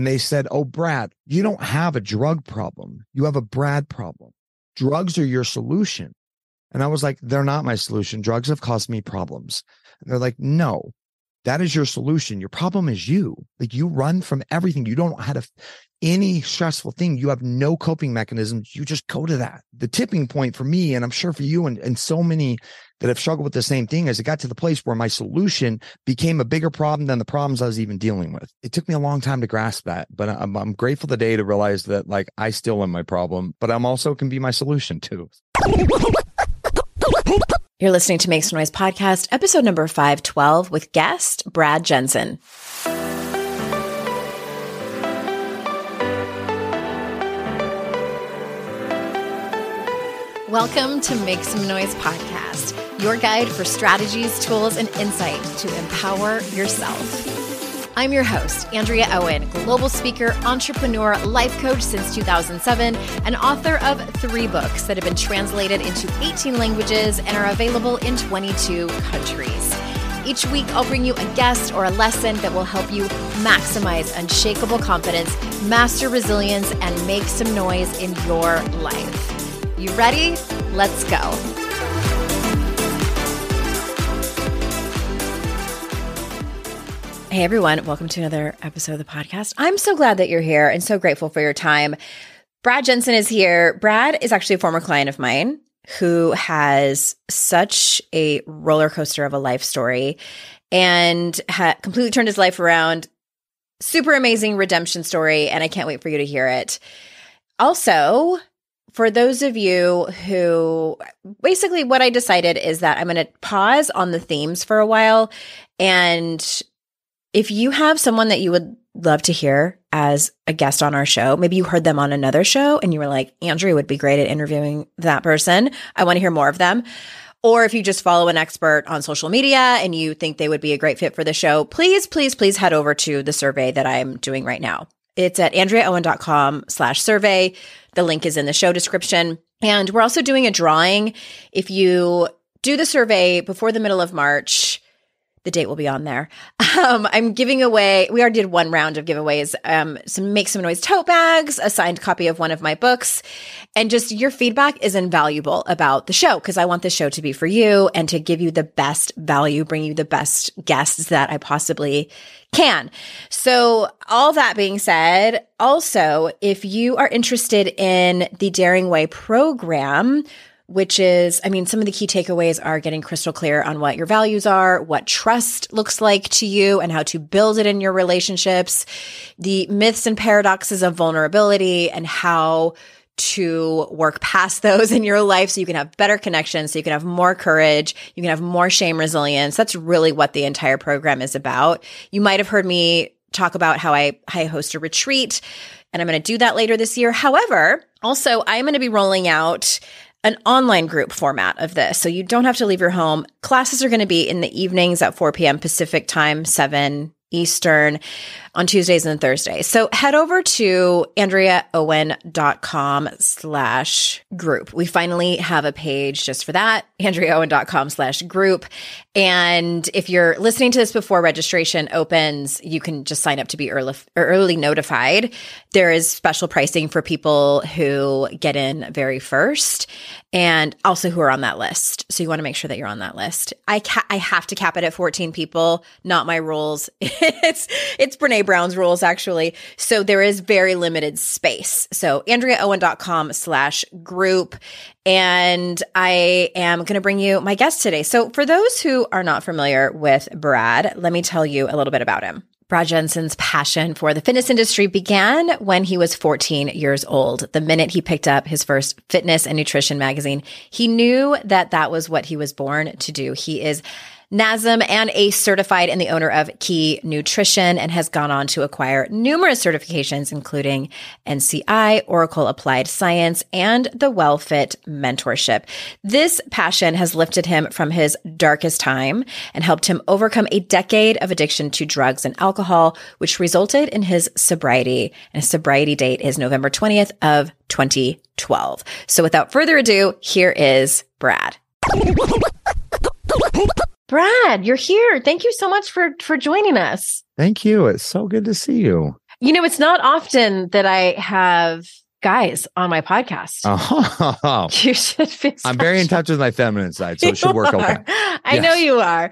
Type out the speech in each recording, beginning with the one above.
And they said, oh, Brad, you don't have a drug problem. You have a Brad problem. Drugs are your solution. And I was like, they're not my solution. Drugs have caused me problems. And they're like, no, that is your solution. Your problem is you. Like, you run from everything. You don't know how to any stressful thing. You have no coping mechanisms. You just go to that. The tipping point for me, and I'm sure for you and so many that have struggled with the same thing, is it got to the place where my solution became a bigger problem than the problems I was even dealing with. It took me a long time to grasp that, but I'm grateful today to realize that, like, I still am my problem, but I'm also can be my solution too. You're listening to Make Some Noise podcast, episode number 512 with guest Brad Jensen. Welcome to Make Some Noise podcast, your guide for strategies, tools, and insight to empower yourself. I'm your host, Andrea Owen, global speaker, entrepreneur, life coach since 2007, and author of 3 books that have been translated into 18 languages and are available in 22 countries. Each week, I'll bring you a guest or a lesson that will help you maximize unshakable confidence, master resilience, and make some noise in your life. You ready? Let's go. Hey everyone, welcome to another episode of the podcast. I'm so glad that you're here and so grateful for your time. Brad Jensen is here. Brad is actually a former client of mine who has such a roller coaster of a life story and completely turned his life around. Super amazing redemption story, and I can't wait for you to hear it. Also, for those of you who, basically what I decided is that I'm going to pause on the themes for a while, and if you have someone that you would love to hear as a guest on our show, maybe you heard them on another show and you were like, Andrea would be great at interviewing that person. I want to hear more of them. Or if you just follow an expert on social media and you think they would be a great fit for the show, please, please, please head over to the survey that I'm doing right now. It's at andreaowen.com/survey. The link is in the show description. And we're also doing a drawing. If you do the survey before the middle of March, the date will be on there. I'm giving away, we already did one round of giveaways, some Make Some Noise tote bags, a signed copy of one of my books, and just your feedback is invaluable about the show because I want the show to be for you and to give you the best value, bring you the best guests that I possibly can. So all that being said, also, if you are interested in the Daring Way program, which is, some of the key takeaways are getting crystal clear on what your values are, what trust looks like to you, and how to build it in your relationships, the myths and paradoxes of vulnerability, and how to work past those in your life so you can have better connections, so you can have more courage, you can have more shame resilience. That's really what the entire program is about. You might have heard me talk about how I host a retreat, and I'm going to do that later this year. However, also, I'm going to be rolling out an online group format of this. So you don't have to leave your home. Classes are going to be in the evenings at 4 p.m. Pacific time, 7 Eastern on Tuesdays and Thursdays. So head over to andreaowen.com/group. We finally have a page just for that, andreaowen.com/group. And if you're listening to this before registration opens, you can just sign up to be early notified. There is special pricing for people who get in very first and also who are on that list. So you want to make sure that you're on that list. I have to cap it at 14 people, not my rules. It's Brene Brown's rules, actually. So there is very limited space. So andreaowen.com/group. And I am going to bring you my guest today. So for those who are not familiar with Brad, let me tell you a little bit about him. Brad Jensen's passion for the fitness industry began when he was 14 years old. The minute he picked up his first fitness and nutrition magazine, he knew that that was what he was born to do. He is NASM and ACE certified and the owner of Key Nutrition and has gone on to acquire numerous certifications, including NCI, Oracle Applied Science, and the WellFit Mentorship. This passion has lifted him from his darkest time and helped him overcome a decade of addiction to drugs and alcohol, which resulted in his sobriety. And his sobriety date is November 20th of 2012. So without further ado, here is Brad. Brad, you're here. Thank you so much for joining us. Thank you. It's so good to see you. It's not often that I have guys on my podcast. Oh, You should be. I'm very in touch with my feminine side, so it should work okay. I know you are.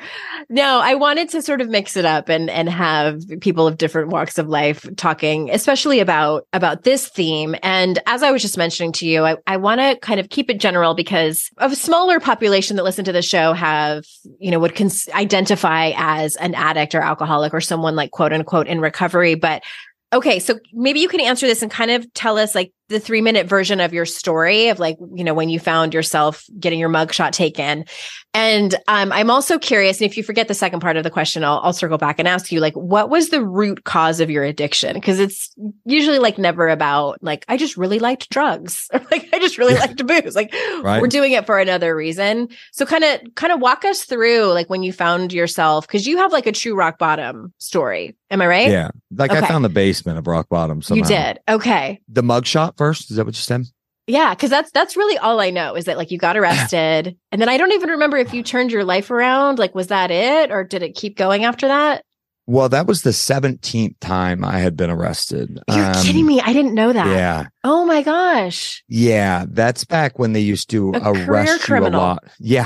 No, I wanted to sort of mix it up and have people of different walks of life talking, especially about this theme. And as I was just mentioning to you, I want to kind of keep it general because of a smaller population that listen to the show have, would identify as an addict or alcoholic or someone like quote unquote in recovery. But okay, so maybe you can answer this and kind of tell us like the 3-minute version of your story of like, when you found yourself getting your mugshot taken. And I'm also curious, and if you forget the second part of the question, I'll circle back and ask you, like, what was the root cause of your addiction? Because it's usually like never about like, I just really liked drugs or like, I just really liked booze. Like right. We're doing it for another reason. So kind of walk us through like when you found yourself, because you have like a true rock bottom story. Am I right? Yeah. Like I found the basement of rock bottom somehow. You did. Okay. The mugshot first? Is that what you said? Yeah, because that's really all I know is that like you got arrested, and then I don't even remember if you turned your life around. Like, was that it, or did it keep going after that? Well, that was the 17th time I had been arrested. You're kidding me! I didn't know that. Yeah. Oh my gosh. Yeah, that's back when they used to arrest you a lot. Yeah.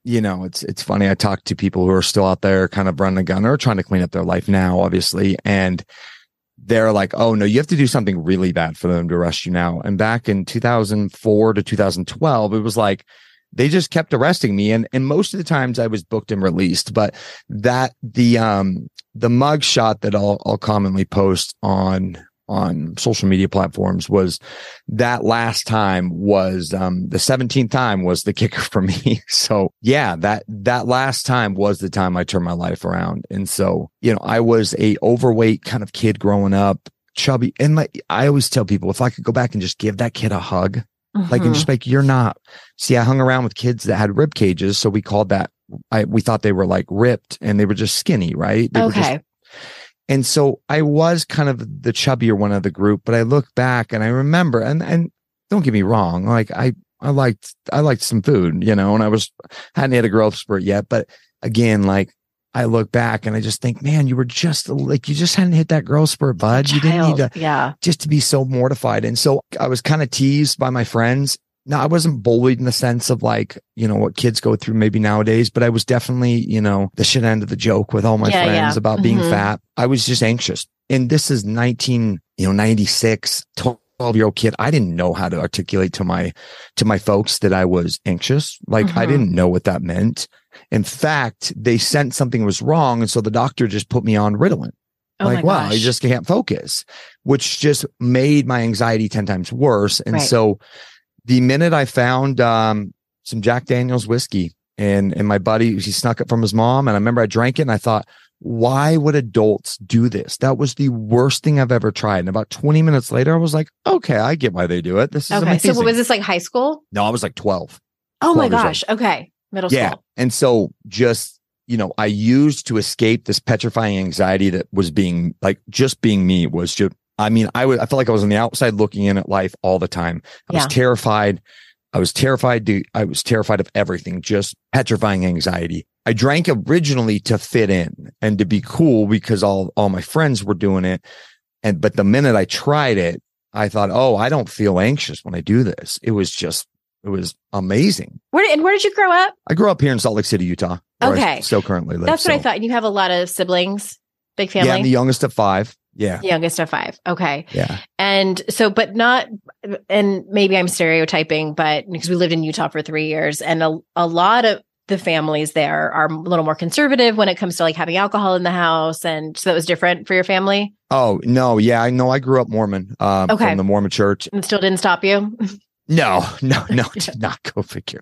It's funny. I talk to people who are still out there, kind of running a gun or trying to clean up their life now, obviously, and they're like, oh no, you have to do something really bad for them to arrest you now. And back in 2004 to 2012, it was like, they just kept arresting me. And most of the times I was booked and released, but the mug shot that I'll commonly post on social media platforms was that last time was, the 17th time was the kicker for me. So yeah, that last time was the time I turned my life around. And so, I was a overweight kind of kid growing up, chubby. And like, I always tell people, if I could go back and just give that kid a hug, like, and just like, you're not, see, I hung around with kids that had rib cages. So we called that, we thought they were like ripped and they were just skinny, right? And so I was kind of the chubbier one of the group, but I look back and I remember, and don't get me wrong, like I liked some food, and hadn't had a growth spurt yet. But again, like I look back and I just think, man, you were just like, you just hadn't hit that growth spurt, bud. You didn't need to, just to be so mortified. And so I was kind of teased by my friends. No, I wasn't bullied in the sense of like, what kids go through maybe nowadays, but I was definitely, the shit end of the joke with all my friends about being fat. I was just anxious. And this is 1996, 12-year-old kid. I didn't know how to articulate to my folks that I was anxious. Like I didn't know what that meant. In fact, they sensed something was wrong. And so the doctor just put me on Ritalin. Wow, I just can't focus, which just made my anxiety 10 times worse. And so the minute I found some Jack Daniel's whiskey and my buddy, he snuck it from his mom. And I remember I drank it and I thought, why would adults do this? That was the worst thing I've ever tried. And about 20 minutes later, I was like, okay, I get why they do it. This is amazing. So was this like high school? No, I was like 12. Oh my gosh. Okay. Middle school. Yeah. And so just, I used to escape this petrifying anxiety that was being me was just, I felt like I was on the outside looking in at life all the time. I was terrified. I was terrified of everything, just petrifying anxiety. I drank originally to fit in and to be cool because all my friends were doing it. But the minute I tried it, I thought, oh, I don't feel anxious when I do this. It was amazing. Where did you grow up? I grew up here in Salt Lake City, Utah. Okay. I still currently live. That's what I thought. And you have a lot of siblings, big family? Yeah, I'm the youngest of 5. Yeah. The youngest of 5. Okay. Yeah. And so, and maybe I'm stereotyping, but because we lived in Utah for 3 years and a lot of the families there are a little more conservative when it comes to like having alcohol in the house. And so that was different for your family? Oh, no. Yeah. I know. I grew up Mormon from the Mormon church. And still didn't stop you? No, did not, go figure.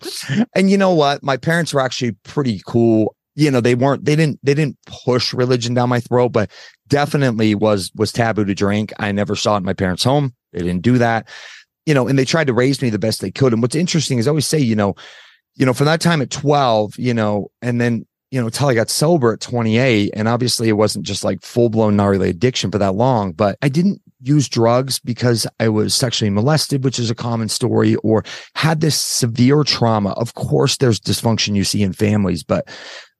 And you know what? My parents were actually pretty cool. They didn't push religion down my throat, but definitely was taboo to drink. I never saw it in my parents' home. They didn't do that, and they tried to raise me the best they could. And what's interesting is I always say, from that time at 12, and then, until I got sober at 28, and obviously it wasn't just like full blown gnarly addiction for that long, but I didn't use drugs because I was sexually molested, which is a common story, or had this severe trauma. Of course, there's dysfunction you see in families, but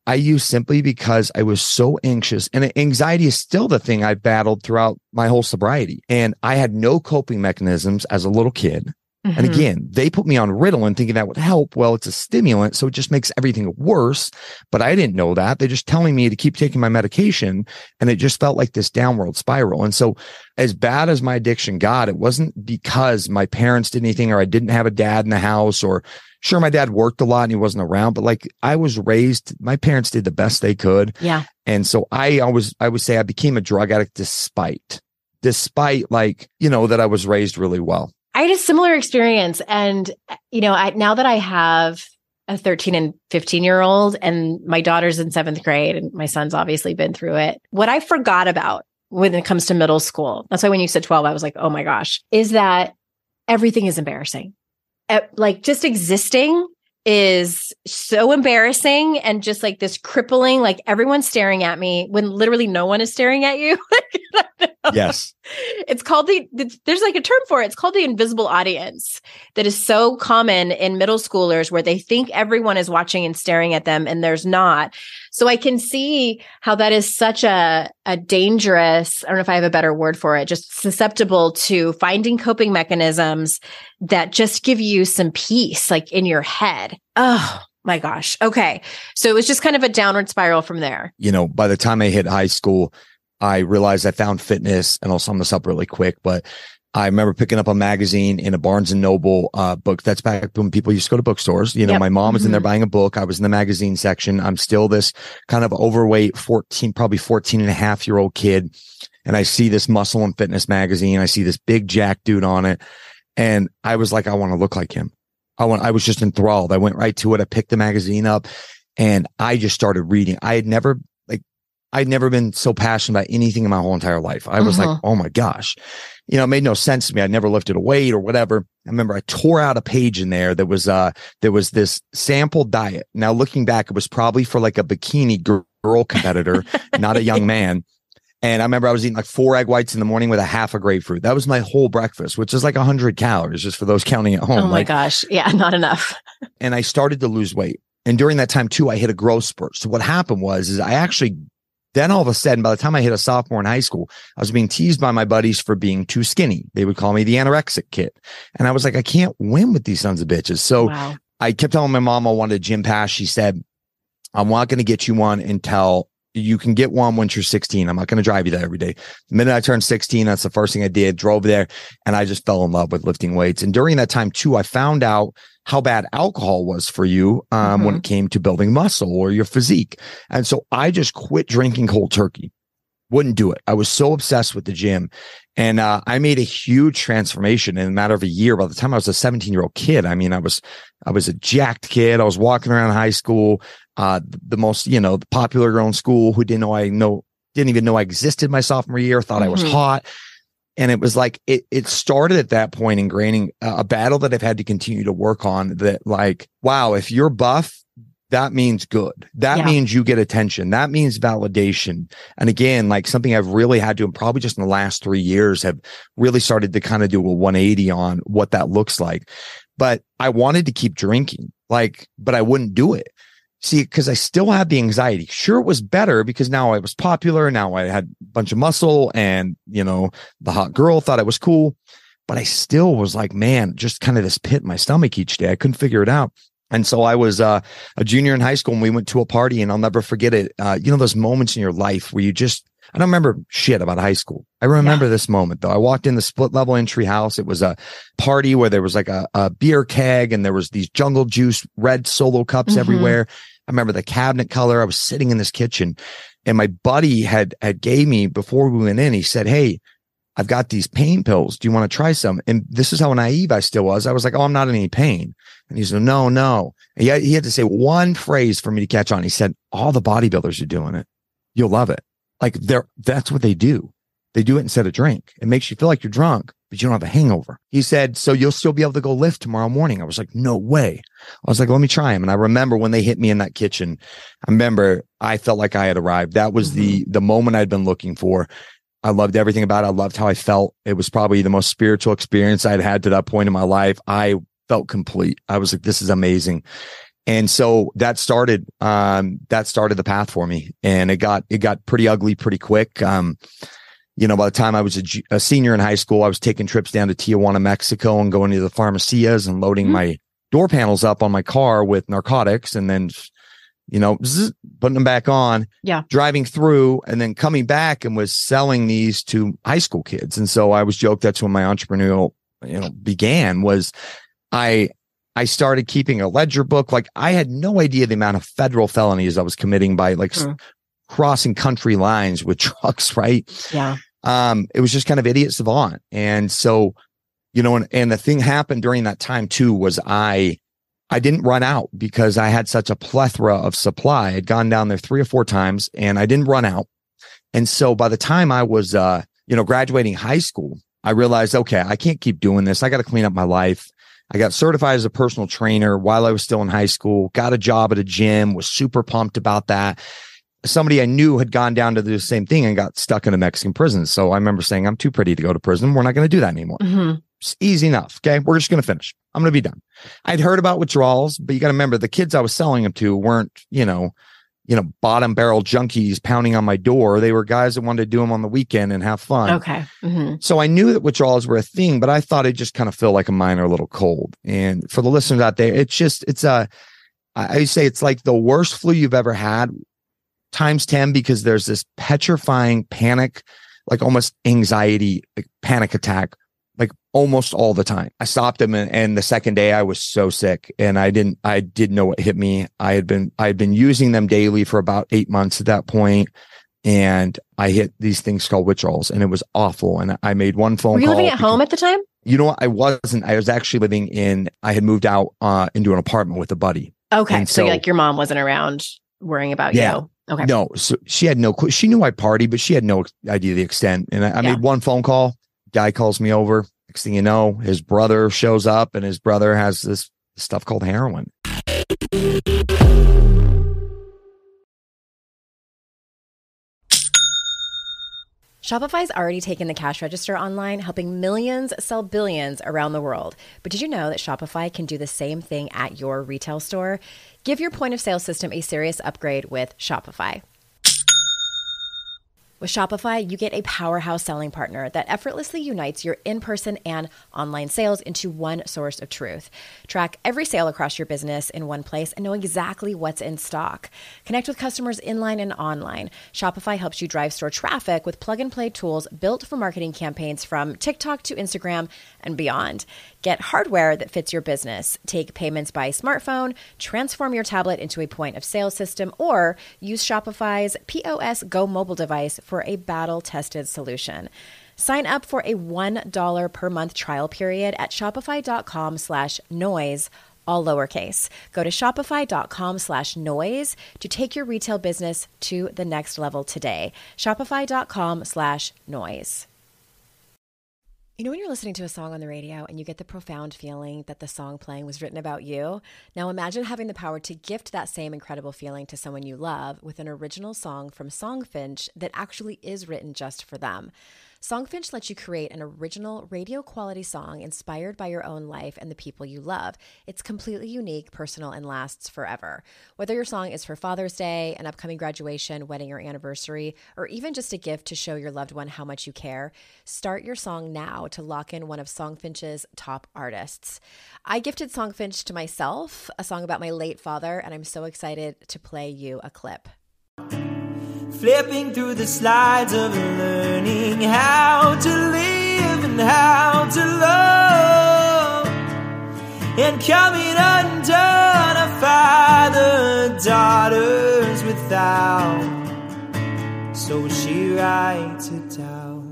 I used simply because I was so anxious, and anxiety is still the thing I battled throughout my whole sobriety. And I had no coping mechanisms as a little kid. And again, they put me on Ritalin thinking that would help. Well, it's a stimulant, so it just makes everything worse. But I didn't know that. They're just telling me to keep taking my medication. And it just felt like this downward spiral. And so as bad as my addiction got, it wasn't because my parents did anything or I didn't have a dad in the house, or sure, my dad worked a lot and he wasn't around, but like I was raised, my parents did the best they could. Yeah. And so I would say I became a drug addict despite like, that I was raised really well. I had a similar experience. And, now that I have a 13 and 15-year-old and my daughter's in 7th grade and my son's obviously been through it, what I forgot about when it comes to middle school, that's why when you said 12, I was like, oh my gosh, is that everything is embarrassing. Like just existing is so embarrassing and just like this crippling, like everyone's staring at me when literally no one is staring at you. Yes. It's called there's like a term for it. It's called the invisible audience that is so common in middle schoolers where they think everyone is watching and staring at them and there's not. So I can see how that is such a dangerous, I don't know if I have a better word for it, just susceptible to finding coping mechanisms that just give you some peace, like in your head. Oh my gosh. Okay. So it was just kind of a downward spiral from there. By the time I hit high school, I realized I found fitness, and I'll sum this up really quick, but I remember picking up a magazine in a Barnes & Noble book. That's back when people used to go to bookstores. My mom was in there buying a book. I was in the magazine section. I'm still this kind of overweight 14 and a half year old kid. And I see this Muscle and Fitness magazine. I see this big jack dude on it. And I was like, I want to look like him. I was just enthralled. I went right to it. I picked the magazine up and I just started reading. I'd never been so passionate about anything in my whole entire life. I was like, oh my gosh, it made no sense to me. I'd never lifted a weight or whatever. I remember I tore out a page in there that was this sample diet. Now looking back, it was probably for like a bikini girl competitor, not a young man. And I remember I was eating like 4 egg whites in the morning with a half a grapefruit. That was my whole breakfast, which is like 100 calories just for those counting at home. Oh my gosh. Yeah. Not enough. And I started to lose weight. And during that time too, I hit a growth spurt. So what happened is then all of a sudden, by the time I hit a sophomore in high school, I was being teased by my buddies for being too skinny. They would call me the anorexic kid. And I was like, I can't win with these sons of bitches. So I kept telling my mom I wanted a gym pass. She said, I'm not going to get you one until you can get one once you're 16. I'm not going to drive you there every day. The minute I turned 16, that's the first thing I did, drove there, and I just fell in love with lifting weights. And during that time too, I found out how bad alcohol was for you when it came to building muscle or your physique. And so I just quit drinking cold turkey. Wouldn't do it. I was so obsessed with the gym. And I made a huge transformation in a matter of a year. By the time I was a 17-year-old kid, I mean, I was a jacked kid. I was walking around high school, the most, the popular girl in school who didn't even know I existed my sophomore year, thought I was hot. And it was like, it started at that point ingraining a battle that I've had to continue to work on, that like, wow, if you're buff, that means good. That means you get attention. That means validation. And again, like something I've really had to, and probably just in the last 3 years, have really started to kind of do a 180 on what that looks like. But I wanted to keep drinking, but I wouldn't do it. See, because I still had the anxiety. Sure, it was better because now I was popular. Now I had a bunch of muscle and, the hot girl thought it was cool. But I still was like, man, just kind of this pit in my stomach each day. I couldn't figure it out. And so I was a junior in high school and we went to a party, and I'll never forget it. Those moments in your life where I don't remember shit about high school. I remember this moment though. I walked in the split level entry house. It was a party where there was like a beer keg and there was these Jungle Juice red Solo cups everywhere. I remember the cabinet color. I was sitting in this kitchen and my buddy had gave me, before we went in, he said, hey, I've got these pain pills. Do you want to try some? And this is how naive I still was. I was like, oh, I'm not in any pain. And he said, no. And he had to say one phrase for me to catch on. He said, all the bodybuilders are doing it. You'll love it. Like that's what they do. They do it instead of drink. It makes you feel like you're drunk, but you don't have a hangover. He said, so you'll still be able to go lift tomorrow morning. I was like, no way. I was like, let me try him. And I remember when they hit me in that kitchen, I felt like I had arrived. That was the moment I'd been looking for. I loved everything about it. I loved how I felt. It was probably the most spiritual experience I'd had to that point in my life. I felt complete. I was like, this is amazing. And so that started the path for me, and it got pretty ugly pretty quick. By the time I was a senior in high school, I was taking trips down to Tijuana, Mexico, and going to the pharmacias and loading my door panels up on my car with narcotics, and then, putting them back on, driving through, and then coming back and was selling these to high school kids. And so I was joked that's when my entrepreneurial, began. Was I started keeping a ledger book. Like, I had no idea the amount of federal felonies I was committing by crossing country lines with trucks. Right. Yeah. It was just kind of idiot savant. And so, and the thing happened during that time too, was I didn't run out because I had such a plethora of supply. I'd gone down there 3 or 4 times and I didn't run out. And so by the time I was, graduating high school, I realized, okay, I can't keep doing this. I got to clean up my life. I got certified as a personal trainer while I was still in high school, got a job at a gym, was super pumped about that. Somebody I knew had gone down to do the same thing and got stuck in a Mexican prison. So I remember saying, I'm too pretty to go to prison. We're not going to do that anymore. It's easy enough. Okay. We're just going to finish. I'm going to be done. I'd heard about withdrawals, but you got to remember the kids I was selling them to weren't, bottom barrel junkies pounding on my door. They were guys that wanted to do them on the weekend and have fun. Okay. So I knew that withdrawals were a thing, but I thought it just kind of felt like a minor little cold. And for the listeners out there, I say it's like the worst flu you've ever had times 10, because there's this petrifying panic, like almost anxiety, like panic attack, like almost all the time. I stopped them, and the second day I was so sick, and I didn't know what hit me. I had been using them daily for about 8 months at that point, and I hit these things called withdrawals, and it was awful. And I made one phone call. Were you living at home at the time? You know what? I wasn't. I was actually I had moved out into an apartment with a buddy. Okay. And so like your mom wasn't around worrying about you. Okay. No, so she had no clue. She knew I party, but she had no idea the extent. And I made one phone call. Guy calls me over. Next thing you know, his brother shows up, and his brother has this stuff called heroin. Shopify's already taken the cash register online, helping millions sell billions around the world. But did you know that Shopify can do the same thing at your retail store? Give your point of sale system a serious upgrade with Shopify. With Shopify, you get a powerhouse selling partner that effortlessly unites your in-person and online sales into one source of truth. Track every sale across your business in one place and know exactly what's in stock. Connect with customers inline and online. Shopify helps you drive store traffic with plug-and-play tools built for marketing campaigns from TikTok to Instagram and beyond. Get hardware that fits your business. Take payments by smartphone, transform your tablet into a point of sale system, or use Shopify's POS Go mobile device for a battle-tested solution. Sign up for a $1 per month trial period at shopify.com/noise, all lowercase. Go to shopify.com/noise to take your retail business to the next level today. Shopify.com/noise. You know when you're listening to a song on the radio and you get the profound feeling that the song playing was written about you? Now imagine having the power to gift that same incredible feeling to someone you love with an original song from Songfinch that actually is written just for them. Songfinch lets you create an original radio quality song inspired by your own life and the people you love. It's completely unique, personal, and lasts forever. Whether your song is for Father's Day, an upcoming graduation, wedding, or anniversary, or even just a gift to show your loved one how much you care, start your song now to lock in one of Songfinch's top artists. I gifted Songfinch to myself, a song about my late father, and I'm so excited to play you a clip. Flipping through the slides of learning how to live and how to love, and coming undone a father, daughters without, so she writes it down.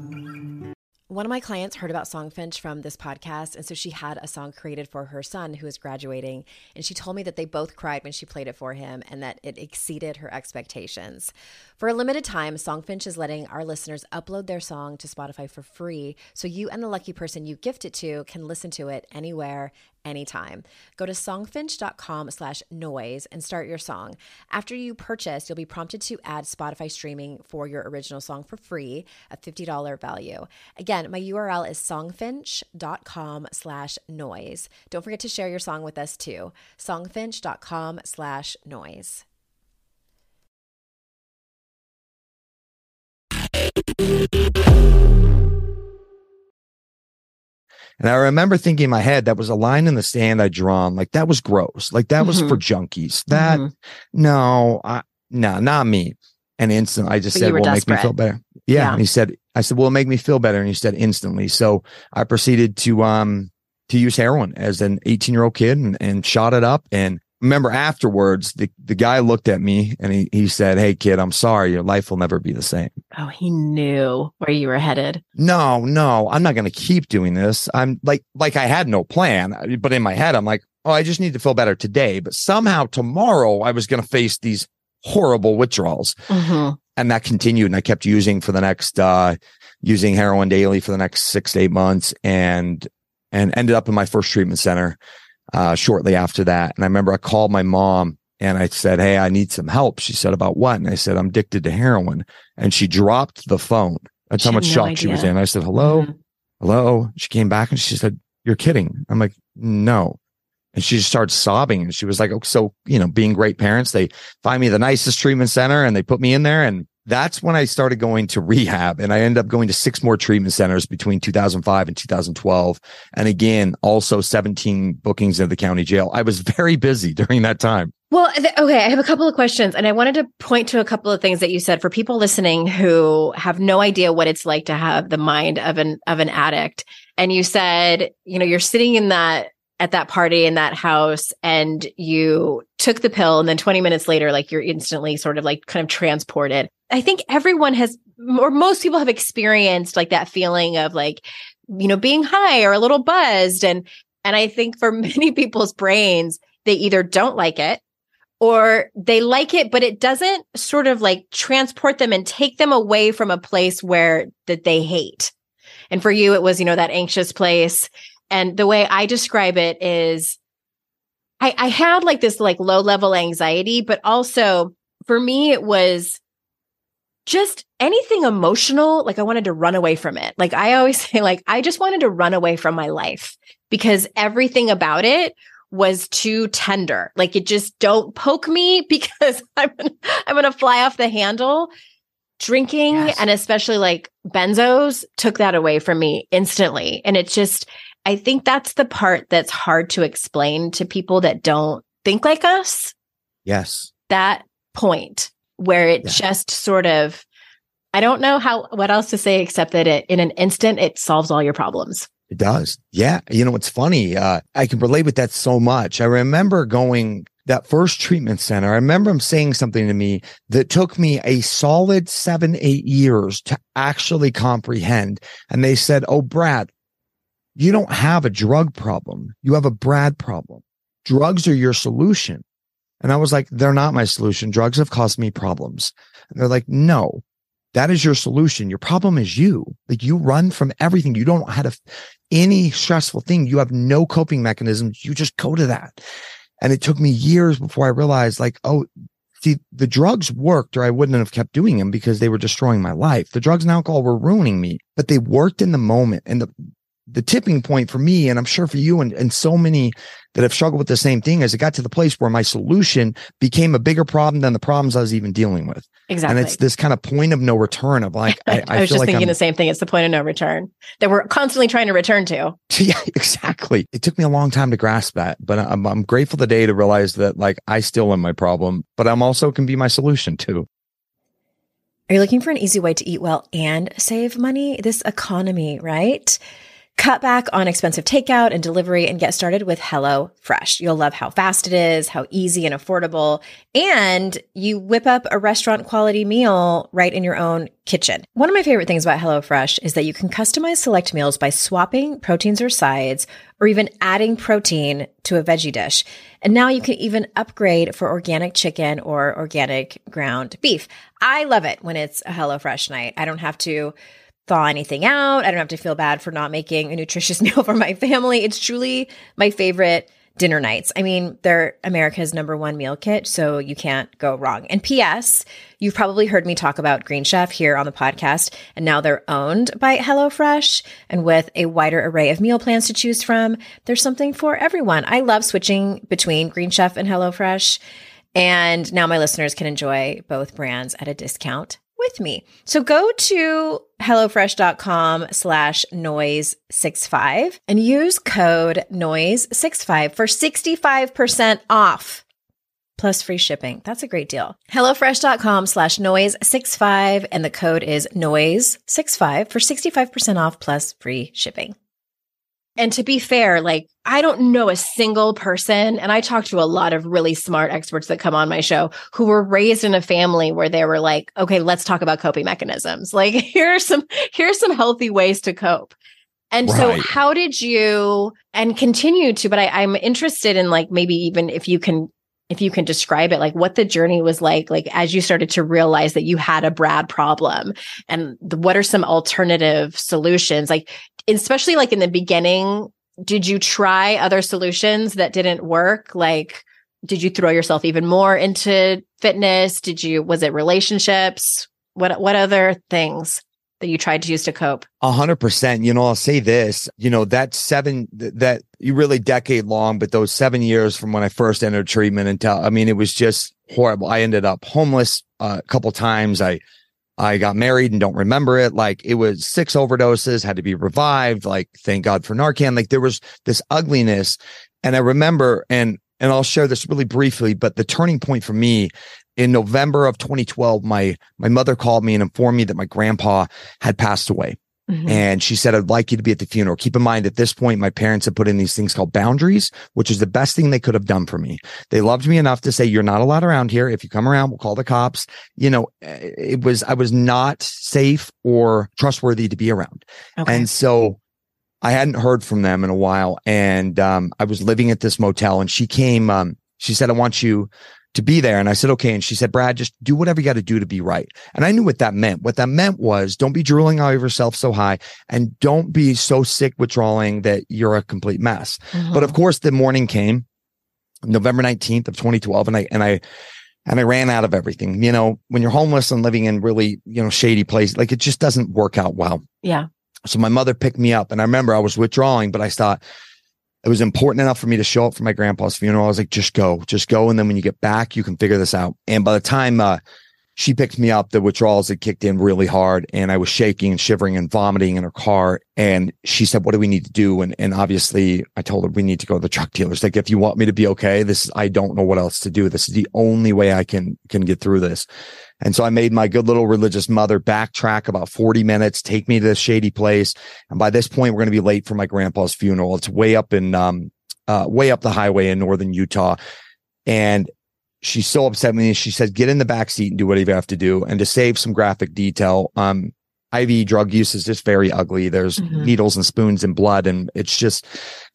One of my clients heard about Songfinch from this podcast, and so she had a song created for her son who is graduating, and she told me that they both cried when she played it for him and that it exceeded her expectations. For a limited time, Songfinch is letting our listeners upload their song to Spotify for free, so you and the lucky person you gift it to can listen to it anywhere, anytime. Go to songfinch.com/noise and start your song. After you purchase, you'll be prompted to add Spotify streaming for your original song for free, a $50 value. Again, Again, my URL is songfinch.com/noise. Don't forget to share your song with us too. songfinch.com/noise. And I remember thinking in my head, that was a line in the stand I drawn. Like, that was gross. Like, that was for junkies. That, no, not me. And instantly, I just said, well, make me feel better. Yeah. And I said, well, it'll make me feel better. And he said instantly. So I proceeded to use heroin as an 18-year-old kid and shot it up. And remember afterwards, the guy looked at me and he said, hey, kid, I'm sorry. Your life will never be the same. Oh, he knew where you were headed. No, I'm not going to keep doing this. I'm like I had no plan, but in my head, I'm like, oh, I just need to feel better today. But somehow tomorrow I was going to face these horrible withdrawals. And that continued. And I kept using for the next, using heroin daily for the next 6 to 8 months and ended up in my first treatment center shortly after that. And I remember I called my mom and I said, hey, I need some help. She said, about what? And I said, I'm addicted to heroin. And she dropped the phone. That's how much shock she was in. I said, hello. She came back and she said, you're kidding. I'm like, no. And she just started sobbing. And she was like, oh, so, being great parents, they find me the nicest treatment center and they put me in there. And that's when I started going to rehab. And I ended up going to 6 more treatment centers between 2005 and 2012. And again, also 17 bookings at the county jail. I was very busy during that time. Well, okay, I have a couple of questions, and I wanted to point to a couple of things that you said for people listening who have no idea what it's like to have the mind of an addict. And you said, you're sitting at that party in that house and you took the pill, and then 20 minutes later, like, you're instantly sort of like kind of transported. I think everyone has, or most people have experienced like that feeling of like, being high or a little buzzed. And I think for many people's brains, they either don't like it or they like it, but it doesn't sort of like transport them and take them away from a place that they hate. And for you, it was, that anxious place. And the way I describe it is I had like this like low level anxiety, but also for me, it was just anything emotional. Like, I wanted to run away from it. Like, I always say, like, I just wanted to run away from my life because everything about it was too tender. Like, it just, don't poke me because I'm going to fly off the handle. Drinking and especially like benzos took that away from me instantly. And it's just, I think that's the part that's hard to explain to people that don't think like us. Yes. That point where it just sort of, I don't know what else to say except that in an instant, it solves all your problems. It does. Yeah. It's funny. I can relate with that so much. I remember going that first treatment center. I remember him saying something to me that took me a solid 7-8 years to actually comprehend. And they said, oh, Brad, you don't have a drug problem. You have a Brad problem. Drugs are your solution. And I was like, they're not my solution. Drugs have caused me problems. And they're like, no, that is your solution. Your problem is you. Like, you run from everything. You don't have any stressful thing. You have no coping mechanisms. You just go to that. And it took me years before I realized, like, oh, see, the drugs worked or I wouldn't have kept doing them because they were destroying my life. The drugs and alcohol were ruining me, but they worked in the moment. And the tipping point for me, and I'm sure for you and so many that have struggled with the same thing, is it got to the place where my solution became a bigger problem than the problems I was even dealing with. Exactly. And it's this kind of point of no return of like, I was just thinking the same thing. It's the point of no return that we're constantly trying to return to. Yeah, exactly. It took me a long time to grasp that, but I'm grateful today to realize that, like, I still am my problem, but I'm also can be my solution too. Are you looking for an easy way to eat well and save money? This economy, right? Cut back on expensive takeout and delivery and get started with HelloFresh. You'll love how fast it is, how easy and affordable, and you whip up a restaurant quality meal right in your own kitchen. One of my favorite things about HelloFresh is that you can customize select meals by swapping proteins or sides, or even adding protein to a veggie dish. And now you can even upgrade for organic chicken or organic ground beef. I love it when it's a HelloFresh night. I don't have to thaw anything out. I don't have to feel bad for not making a nutritious meal for my family. It's truly my favorite dinner nights. I mean, they're America's #1 meal kit, so you can't go wrong. And P.S., you've probably heard me talk about Green Chef here on the podcast, and now they're owned by HelloFresh. And with a wider array of meal plans to choose from, there's something for everyone. I love switching between Green Chef and HelloFresh. And now my listeners can enjoy both brands at a discount with me. So go to HelloFresh.com/noise65 and use code noise65 for 65% off plus free shipping. That's a great deal. HelloFresh.com/noise65 and the code is noise65 for 65% off plus free shipping. And to be fair, like, I don't know a single person, and I talk to a lot of really smart experts that come on my show who were raised in a family where they were like, okay, let's talk about coping mechanisms. Like, here's some healthy ways to cope. And so how did you, and continue to, but I'm interested in, like, maybe even if you can describe it, like what the journey was like as you started to realize that you had a Brad problem, and what are some alternative solutions? Like, especially like in the beginning, did you try other solutions that didn't work? Like, did you throw yourself even more into fitness? Was it relationships? What other things that you tried to use to cope? 100%. You know, I'll say this, that you really decade long, but those 7 years from when I first entered treatment until, it was just horrible. I ended up homeless a couple times. I got married and don't remember it. Like, it was 6 overdoses, had to be revived. Like, thank God for Narcan. Like, there was this ugliness. And I remember, and I'll share this really briefly, but the turning point for me in November of 2012, my mother called me and informed me that my grandpa had passed away. Mm-hmm. And she said, I'd like you to be at the funeral. Keep in mind, at this point, my parents had put in these things called boundaries, which is the best thing they could have done for me. They loved me enough to say, you're not allowed around here. If you come around, we'll call the cops. I was not safe or trustworthy to be around. Okay. And so I hadn't heard from them in a while. And I was living at this motel, and she came, she said, I want you to be there. And I said, okay. And she said, Brad, just do whatever you got to do to be right. And I knew what that meant. What that meant was, don't be drooling all over yourself so high, and don't be so sick withdrawing that you're a complete mess. Mm-hmm. But of course, the morning came, November 19th of 2012. And I ran out of everything. When you're homeless and living in really, shady places, like, it just doesn't work out well. Yeah. So my mother picked me up, and I remember I was withdrawing, but I thought, it was important enough for me to show up for my grandpa's funeral. I was like, just go. And then when you get back, you can figure this out. And by the time she picked me up, the withdrawals had kicked in really hard, and I was shaking and shivering and vomiting in her car. And she said, what do we need to do? And obviously I told her, we need to go to the drug dealers. Like, if you want me to be okay, I don't know what else to do. This is the only way I can get through this. And so I made my good little religious mother backtrack about 40 minutes, take me to this shady place. And by this point, we're going to be late for my grandpa's funeral. It's way up way up the highway in northern Utah. And she's so upset with me. She said, get in the back seat and do whatever you have to do. And to save some graphic detail, IV drug use is just very ugly. There's needles and spoons and blood. And it's just,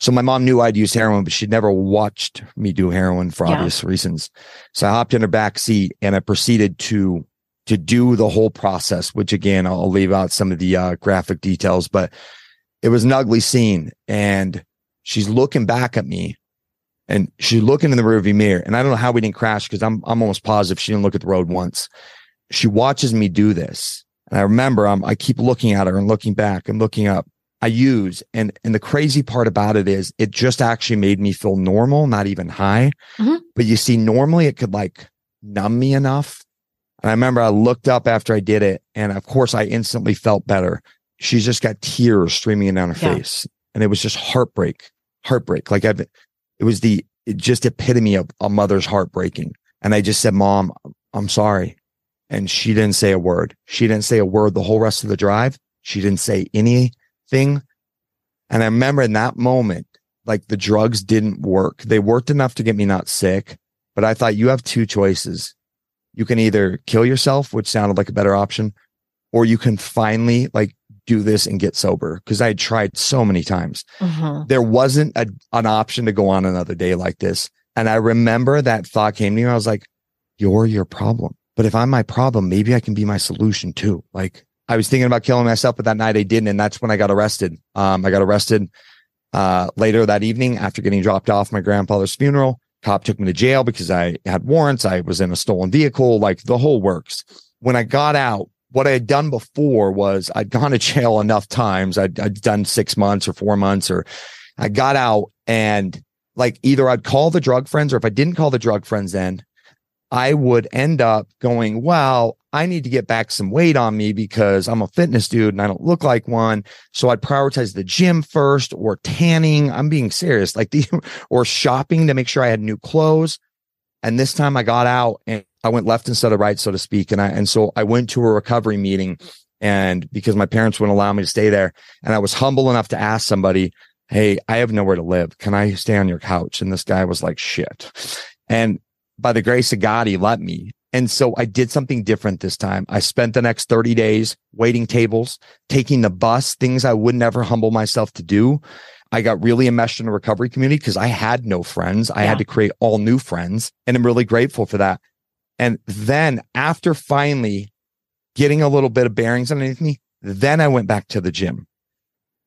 so my mom knew I'd use heroin, but she'd never watched me do heroin for obvious reasons. So I hopped in her back seat, and I proceeded to do the whole process, which again, I'll leave out some of the graphic details, but it was an ugly scene. And she's looking back at me, and she's looking in the rearview mirror. And I don't know how we didn't crash, because I'm almost positive she didn't look at the road once. She watches me do this. And I remember I keep looking at her and looking back and looking up. I use, and the crazy part about it is, it just actually made me feel normal, not even high. Mm-hmm. But you see, normally it could like numb me enough. And I remember I looked up after I did it, and of course I instantly felt better. She's just got tears streaming down her face. And it was just heartbreak. Like, it was the just epitome of a mother's heartbreaking. And I just said, Mom, I'm sorry. And she didn't say a word. She didn't say a word the whole rest of the drive. She didn't say anything. And I remember in that moment, like, the drugs didn't work. They worked enough to get me not sick, but I thought, you have two choices. You can either kill yourself, which sounded like a better option, or you can finally like do this and get sober. Cause I had tried so many times. Mm-hmm. There wasn't an option to go on another day like this. And I remember that thought came to me. I was like, you're your problem. But if I'm my problem, maybe I can be my solution too. Like, I was thinking about killing myself, but that night I didn't. And that's when I got arrested. I got arrested Later that evening, after getting dropped off my grandfather's funeral, cop took me to jail because I had warrants. I was in a stolen vehicle, like the whole works. When I got out, what I had done before was I'd gone to jail enough times. I'd done 6 months or 4 months, or I got out and like either I'd call the drug friends, or if I didn't call the drug friends, then I would end up going, well, I need to get back some weight on me because I'm a fitness dude and I don't look like one. So I'd prioritize the gym first, or tanning. I'm being serious, like or shopping to make sure I had new clothes. And this time I got out and I went left instead of right, so to speak. And so I went to a recovery meeting, and because my parents wouldn't allow me to stay there, and I was humble enough to ask somebody, hey, I have nowhere to live. Can I stay on your couch? And this guy was like, shit. And by the grace of God, he let me. And so I did something different this time. I spent the next 30 days waiting tables, taking the bus, things I would never humble myself to do. I got really enmeshed in a recovery community because I had no friends. I had to create all new friends, and I'm really grateful for that. And then after finally getting a little bit of bearings underneath me, then I went back to the gym.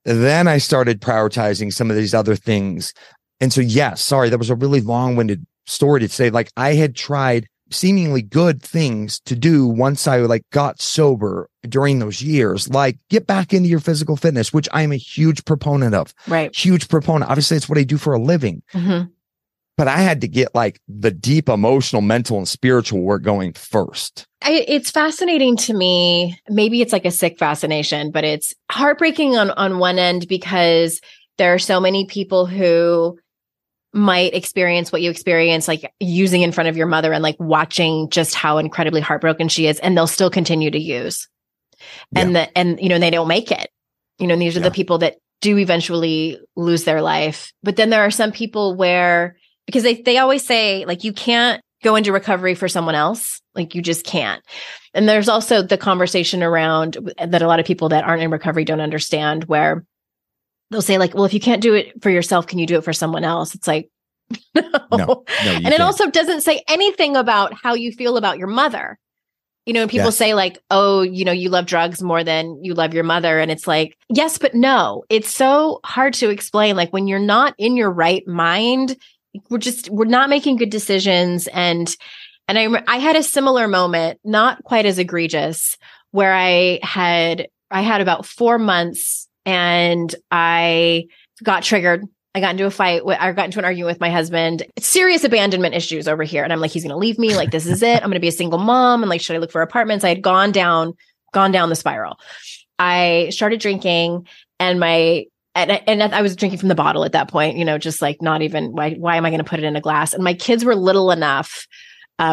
Then I started prioritizing some of these other things. And so, yes, sorry, that was a really long-winded story to say, like, I had tried seemingly good things to do once I like got sober during those years, like get back into your physical fitness, which I'm a huge proponent of. Right. Huge proponent. Obviously, it's what I do for a living. Mm-hmm. But I had to get like the deep emotional, mental, and spiritual work going first. It's fascinating to me. Maybe it's like a sick fascination, but it's heartbreaking on one end because there are so many people who might experience what you experience, like using in front of your mother and like watching just how incredibly heartbroken she is, and they'll still continue to use. And they don't make it. And these are the people that do eventually lose their life. But then there are some people where, because they always say, like, you can't go into recovery for someone else. Like, you just can't. And there's also the conversation around that a lot of people that aren't in recovery don't understand, where they'll say, like, well, if you can't do it for yourself, can you do it for someone else? It's like, no. And it also doesn't say anything about how you feel about your mother. And people say like, oh, you love drugs more than you love your mother. And it's like, yes, but no. It's so hard to explain. Like, when you're not in your right mind, we're not making good decisions. And I had a similar moment, not quite as egregious, where I had about 4 months and I got triggered. I got into a fight. I got into an argument with my husband. Serious abandonment issues over here. And I'm like, he's going to leave me. Like, this is it. I'm going to be a single mom. And like, should I look for apartments? I had gone down the spiral. I started drinking, and I was drinking from the bottle at that point, just like not even, why am I going to put it in a glass? And my kids were little enough.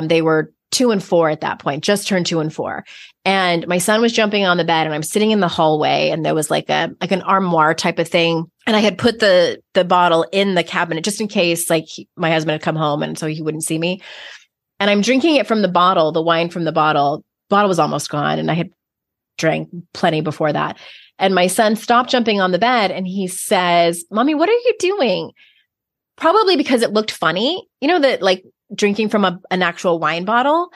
They were 2 and 4 at that point, just turned 2 and 4. And my son was jumping on the bed, and I'm sitting in the hallway, and there was like an armoire type of thing. And I had put the bottle in the cabinet just in case my husband had come home, and so he wouldn't see me. And I'm drinking it from the bottle, the wine from the bottle. Bottle was almost gone, and I had drank plenty before that. And my son stopped jumping on the bed, and he says, "Mommy, what are you doing?" Probably because it looked funny, that like drinking from an actual wine bottle.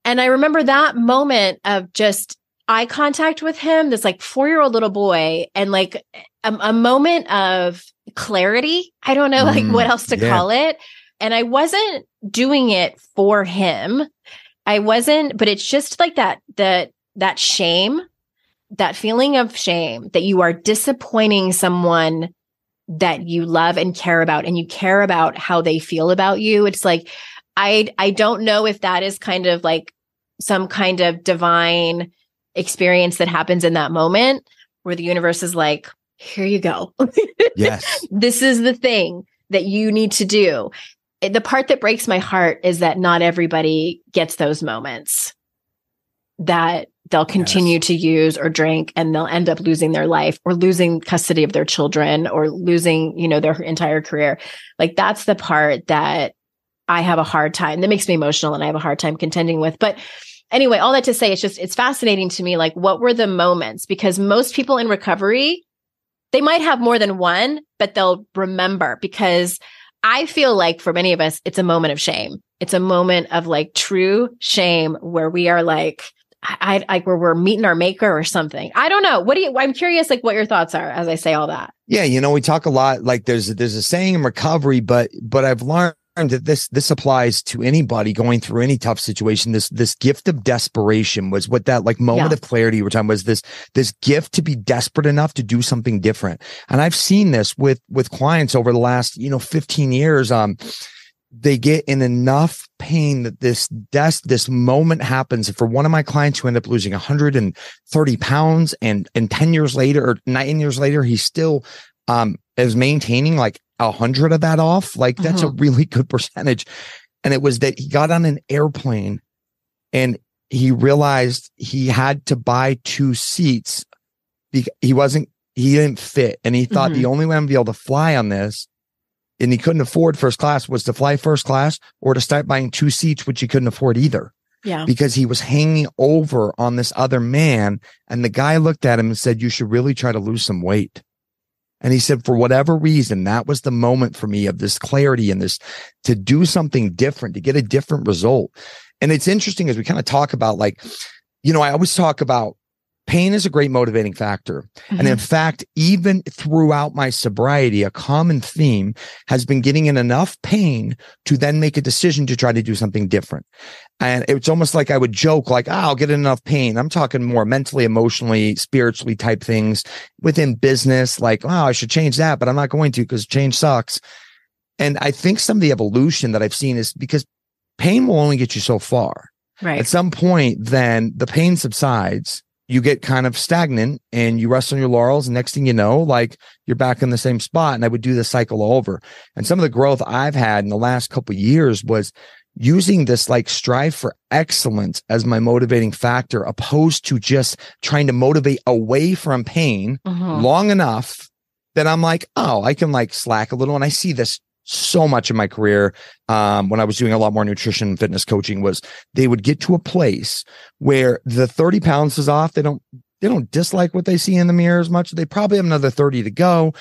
And I remember that moment of just eye contact with him, this like 4-year-old little boy, and like a moment of clarity. I don't know like what else to call it. And I wasn't doing it for him. But it's just like that shame, that feeling of shame that you are disappointing someone that you love and care about, and you care about how they feel about you. It's like, I don't know if that is kind of like some kind of divine experience that happens in that moment where the universe is like, here you go. Yes. This is the thing that you need to do. The part that breaks my heart is that not everybody gets those moments, that they'll continue to use or drink, and they'll end up losing their life or losing custody of their children or losing, their entire career. Like, that's the part that I have a hard time, that makes me emotional, and I have a hard time contending with. But anyway, all that to say, it's fascinating to me, like, what were the moments? Because most people in recovery, they might have more than one, but they'll remember, because I feel like for many of us, it's a moment of shame. It's a moment of like true shame where we are like, I like where we're meeting our maker or something. I don't know. I'm curious, like what your thoughts are as I say all that. Yeah. We talk a lot, like there's a saying in recovery, but I've learned that this applies to anybody going through any tough situation. This gift of desperation was what that like moment of clarity we're talking was this gift to be desperate enough to do something different. And I've seen this with clients over the last, 15 years. They get in enough pain that this moment happens. For one of my clients who ended up losing 130 pounds and 10 years later or 9 years later, he still is maintaining like 100 of that off. Like that's a really good percentage. And it was that he got on an airplane and he realized he had to buy 2 seats. He didn't fit. And he thought the only way I'm gonna be able to fly on this, and he couldn't afford first class, was to fly first class or to start buying 2 seats, which he couldn't afford either. Yeah. Because he was hanging over on this other man. And the guy looked at him and said, you should really try to lose some weight. And he said, for whatever reason, that was the moment for me of this clarity and this to do something different, to get a different result. And it's interesting as we kind of talk about like, I always talk about pain is a great motivating factor. And in fact, even throughout my sobriety, a common theme has been getting in enough pain to then make a decision to try to do something different. And it's almost like I would joke like, I'll get in enough pain. I'm talking more mentally, emotionally, spiritually type things within business. Like, I should change that, but I'm not going to because change sucks. And I think some of the evolution that I've seen is because pain will only get you so far. Right. At some point, then the pain subsides. You get kind of stagnant and you rest on your laurels. And next thing you know, like you're back in the same spot. And I would do the cycle over. And some of the growth I've had in the last couple of years was using this like strive for excellence as my motivating factor, opposed to just trying to motivate away from pain long enough that I'm like, I can like slack a little. And I see this so much in my career. When I was doing a lot more nutrition and fitness coaching, was they would get to a place where the 30 pounds is off. They don't dislike what they see in the mirror as much. They probably have another 30 to go,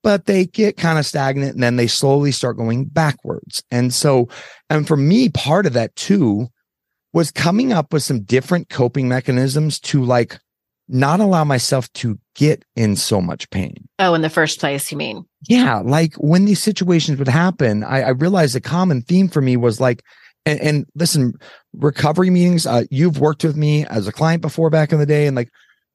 but they get kind of stagnant and then they slowly start going backwards. And for me, part of that too was coming up with some different coping mechanisms to like not allow myself to get in so much pain. Oh, in the first place, you mean? Yeah. Like when these situations would happen, I realized the common theme for me was like, and listen, recovery meetings, you've worked with me as a client before back in the day, and like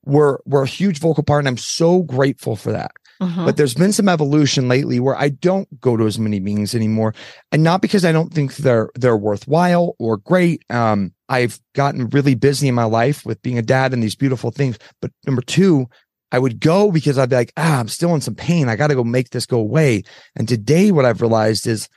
we're a huge vocal part, and I'm so grateful for that. But there's been some evolution lately where I don't go to as many meetings anymore, and not because I don't think they're worthwhile or great. I've gotten really busy in my life with being a dad and these beautiful things. But number 2, I would go because I'd be like, I'm still in some pain. I got to go make this go away. And today what I've realized is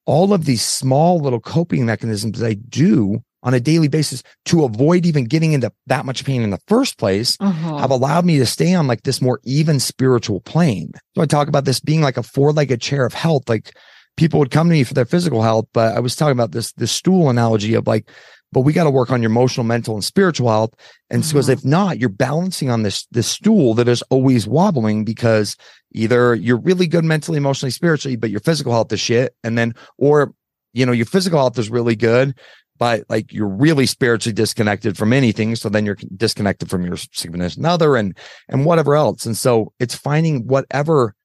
all of these small little coping mechanisms I do on a daily basis to avoid even getting into that much pain in the first place have allowed me to stay on like this more even spiritual plane. So I talk about this being like a 4-legged chair of health. Like people would come to me for their physical health, but I was talking about this stool analogy of like, but we got to work on your emotional, mental, and spiritual health. And so, if not, you're balancing on this stool that is always wobbling because either you're really good mentally, emotionally, spiritually, but your physical health is shit. And then, or, your physical health is really good, but like you're really spiritually disconnected from anything. So then you're disconnected from your significant other and whatever else. And so it's finding whatever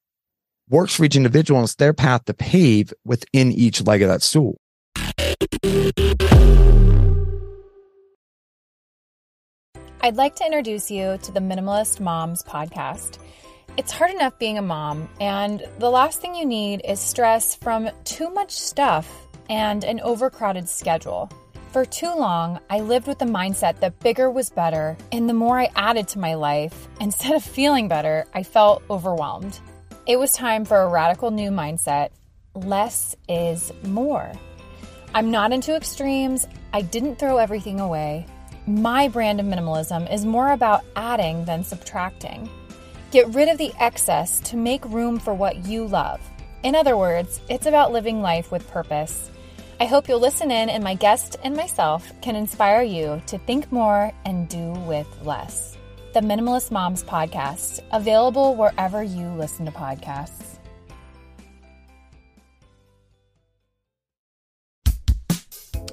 works for each individual and it's their path to pave within each leg of that stool. I'd like to introduce you to the Minimalist Moms podcast. It's hard enough being a mom, and the last thing you need is stress from too much stuff and an overcrowded schedule. For too long, I lived with the mindset that bigger was better, and the more I added to my life, instead of feeling better, I felt overwhelmed. It was time for a radical new mindset. Less is more. I'm not into extremes. I didn't throw everything away. My brand of minimalism is more about adding than subtracting. Get rid of the excess to make room for what you love. In other words, it's about living life with purpose. I hope you'll listen in, and my guest and myself can inspire you to think more and do with less. The Minimalist Moms podcast, available wherever you listen to podcasts.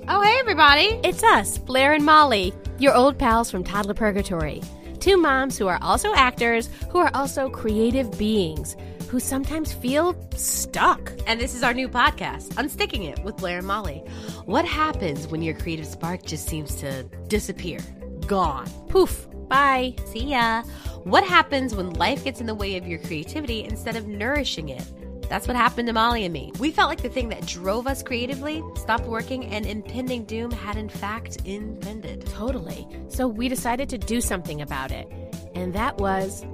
Oh, hey, everybody. It's us, Blair and Molly. your old pals from Toddler Purgatory. Two moms who are also actors, who are also creative beings, who sometimes feel stuck. And this is our new podcast, Unsticking It with Blair and Molly. What happens when your creative spark just seems to disappear? Gone. Poof. Bye. See ya. What happens when life gets in the way of your creativity instead of nourishing it? That's what happened to Molly and me. We felt like the thing that drove us creatively stopped working and impending doom had in fact impended. Totally. So we decided to do something about it. And that was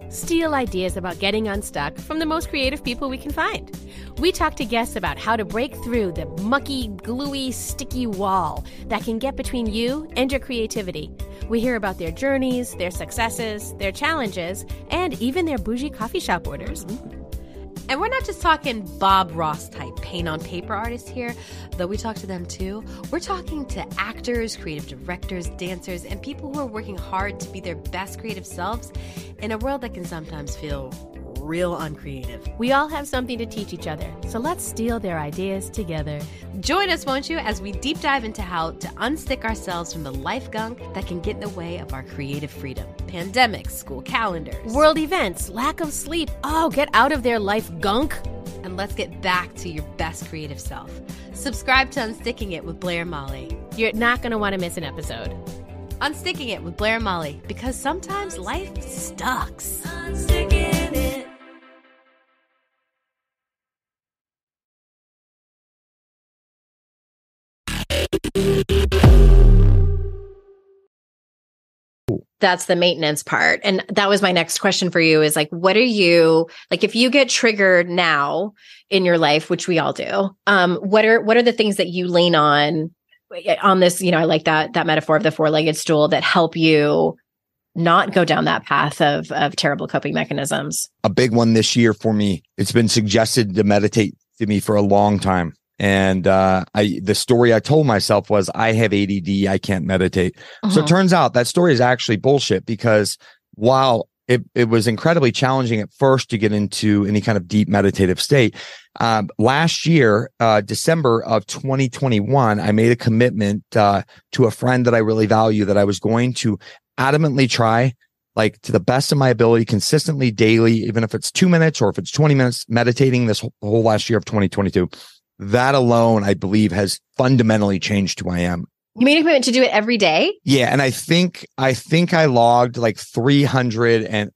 steal ideas about getting unstuck from the most creative people we can find. We talk to guests about how to break through the mucky, gluey, sticky wall that can get between you and your creativity. We hear about their journeys, their successes, their challenges, and even their bougie coffee shop orders. And we're not just talking Bob Ross type paint on paper artists here, though we talk to them too. We're talking to actors, creative directors, dancers, and people who are working hard to be their best creative selves in a world that can sometimes feel real uncreative. We all have something to teach each other, so let's steal their ideas together. Join us, won't you, as we deep dive into how to unstick ourselves from the life gunk that can get in the way of our creative freedom. Pandemics, school calendars, world events, lack of sleep. Oh, get out of their life gunk. And let's get back to your best creative self. Subscribe to Unsticking It with Blair and Molly. You're not going to want to miss an episode. Unsticking It with Blair and Molly, because sometimes life sucks. Unsticking it. That's the maintenance part. And that was my next question for you is like, what are you, like, if you get triggered now in your life, which we all do, what are the things that you lean on this, I like that metaphor of the four-legged stool that help you not go down that path of terrible coping mechanisms? A big one this year for me, it's been suggested to meditate to me for a long time. And the story I told myself was, I have ADD, I can't meditate. So it turns out that story is actually bullshit, because while it was incredibly challenging at first to get into any kind of deep meditative state, last year, December of 2021, I made a commitment to a friend that I really value, that I was going to adamantly try, like, to the best of my ability, consistently, daily, even if it's 2 minutes or if it's 20 minutes, meditating this whole last year of 2022. That alone, I believe, has fundamentally changed who I am. You made a commitment to do it every day? Yeah. And I think I logged like 300, and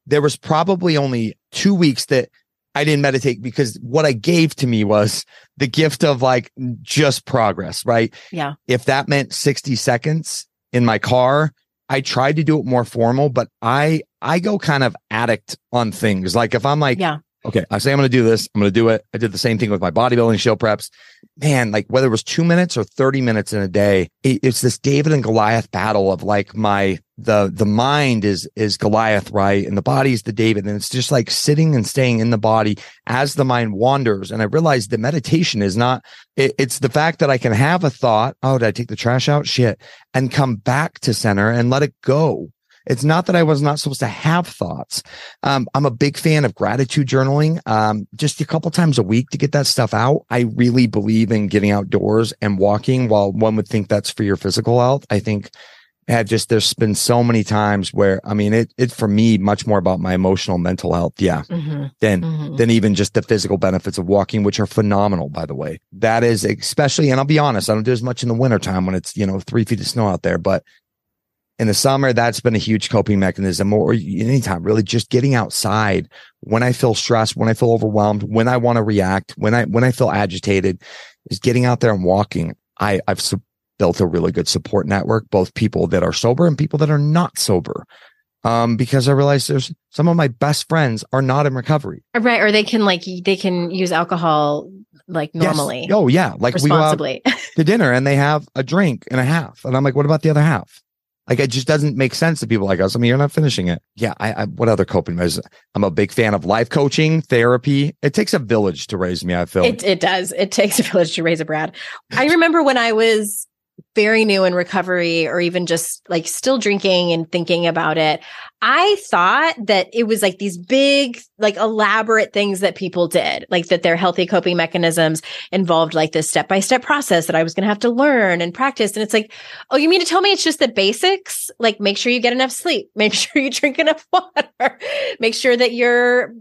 there was probably only 2 weeks that I didn't meditate, because what I gave to me was the gift of like just progress, right? Yeah. If that meant 60 seconds in my car, I tried to do it more formal, but I go kind of addict on things. Like if I'm like, yeah, okay, I say I'm going to do this, I'm going to do it. I did the same thing with my bodybuilding show preps. Man, like whether it was 2 minutes or 30 minutes in a day, it's this David and Goliath battle of like the mind is Goliath, right? And the body is the David. And it's just like sitting and staying in the body as the mind wanders. And I realized that meditation is not, it's the fact that I can have a thought. Oh, did I take the trash out? Shit. And come back to center and let it go. It's not that I was not supposed to have thoughts. I'm a big fan of gratitude journaling, just a couple times a week to get that stuff out. I really believe in getting outdoors and walking. While one would think that's for your physical health, I think there's been so many times where, I mean, it's for me much more about my emotional, mental health. Yeah. Than even just the physical benefits of walking, which are phenomenal, by the way. That is especially, and I'll be honest, I don't do as much in the wintertime when it's, 3 feet of snow out there, but in the summer, that's been a huge coping mechanism, or anytime really, just getting outside when I feel stressed, when I feel overwhelmed, when I want to react, when I feel agitated, is getting out there and walking. I've built a really good support network, both people that are sober and people that are not sober. Because I realized there's some of my best friends are not in recovery. Right. Or they can use alcohol like normally. Yes. Oh yeah. Like responsibly. We go out to dinner and they have a drink and a half. And I'm like, what about the other half? Like, it just doesn't make sense to people like us. I mean, you're not finishing it. Yeah. What other coping measures? I'm a big fan of life coaching, therapy. It takes a village to raise me, I feel. It does. It takes a village to raise a Brad. I remember when I was very new in recovery or even just like still drinking and thinking about it, I thought that it was like these big, like elaborate things that people did, like that their healthy coping mechanisms involved like this step-by-step process that I was going to have to learn and practice. And it's like, oh, you mean to tell me it's just the basics? Like make sure you get enough sleep, make sure you drink enough water, make sure that your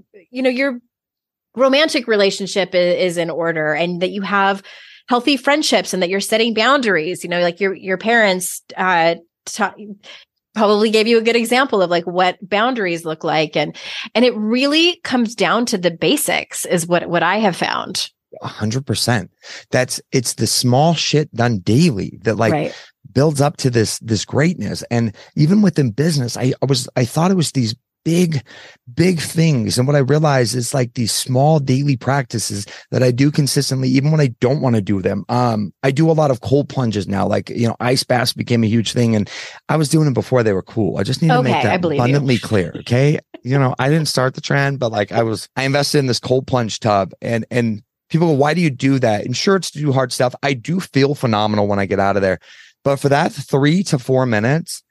romantic relationship is in order and that you have healthy friendships and that you're setting boundaries, like your parents, probably gave you a good example of like what boundaries look like. And it really comes down to the basics is what I have found. 100%. It's the small shit done daily that like builds up to this greatness. And even within business, I thought it was these big things. And what I realized is like these small daily practices that I do consistently, even when I don't want to do them. I do a lot of cold plunges now, like, ice baths became a huge thing and I was doing it before they were cool. I just need to make that abundantly clear. Okay. I didn't start the trend, but like I invested in this cold plunge tub and people go, why do you do that? And sure, it's to do hard stuff. I do feel phenomenal when I get out of there. But for that 3 to 4 minutes,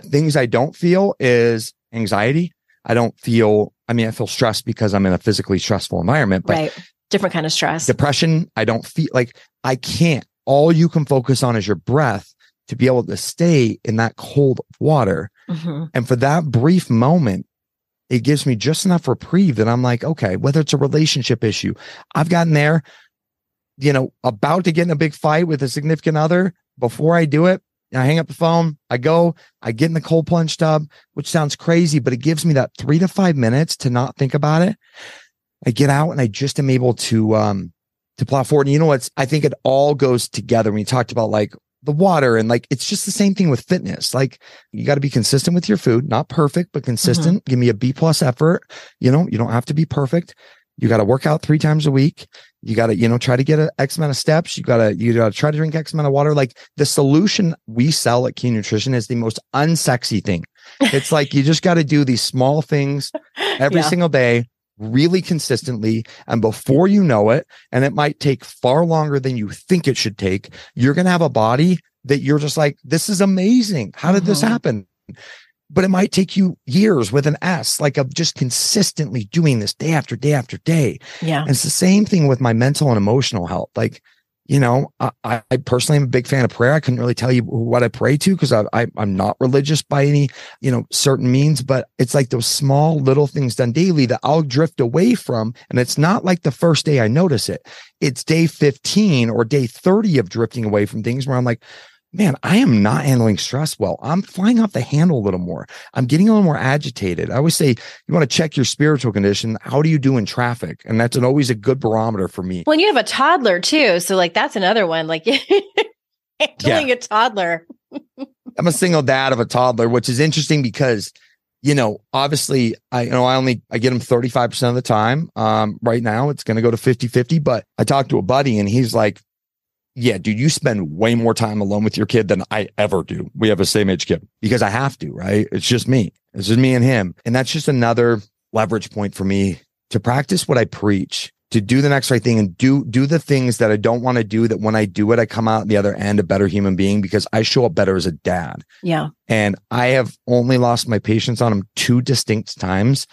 things I don't feel is anxiety. I feel stressed because I'm in a physically stressful environment, but different kind of stress. Depression, I don't feel like I can't. All you can focus on is your breath to be able to stay in that cold water. Mm-hmm. And for that brief moment, it gives me just enough reprieve that I'm like, okay, whether it's a relationship issue, I've gotten there, about to get in a big fight with a significant other. Before I do it, I hang up the phone, I get in the cold plunge tub, which sounds crazy, but it gives me that 3 to 5 minutes to not think about it. I get out and I just am able to plow forward. And I think it all goes together. When you talked about like the water and like, it's just the same thing with fitness. Like you got to be consistent with your food, not perfect, but consistent. Mm-hmm. Give me a B+ effort. You don't have to be perfect. You got to work out 3 times a week. You got to, try to get an X amount of steps. You got to try to drink X amount of water. Like the solution we sell at Key Nutrition is the most unsexy thing. It's like, you just got to do these small things every single day, really consistently. And before you know it, and it might take far longer than you think it should take, you're going to have a body that you're just like, this is amazing. How did this happen? But it might take you years with an S, like of just consistently doing this day after day after day. Yeah. And it's the same thing with my mental and emotional health. Like, I personally am a big fan of prayer. I couldn't really tell you what I pray to because I'm not religious by any, certain means, but it's like those small little things done daily that I'll drift away from. And it's not like the first day I notice it. It's day 15 or day 30 of drifting away from things where I'm like, man, I am not handling stress well. I'm flying off the handle a little more. I'm getting a little more agitated. I always say, you want to check your spiritual condition. How do you do in traffic? And that's always a good barometer for me. Well, and you have a toddler too. So like, that's another one, like handling a toddler. I'm a single dad of a toddler, which is interesting because, obviously I get him 35% of the time. Right now it's going to go to 50-50, but I talked to a buddy and he's like, yeah, dude, you spend way more time alone with your kid than I ever do. We have a same age kid because I have to, right? It's just me. It's just me and him. And that's just another leverage point for me to practice what I preach, to do the next right thing and do the things that I don't want to do, that when I do it, I come out the other end a better human being because I show up better as a dad. Yeah. And I have only lost my patience on him 2 distinct times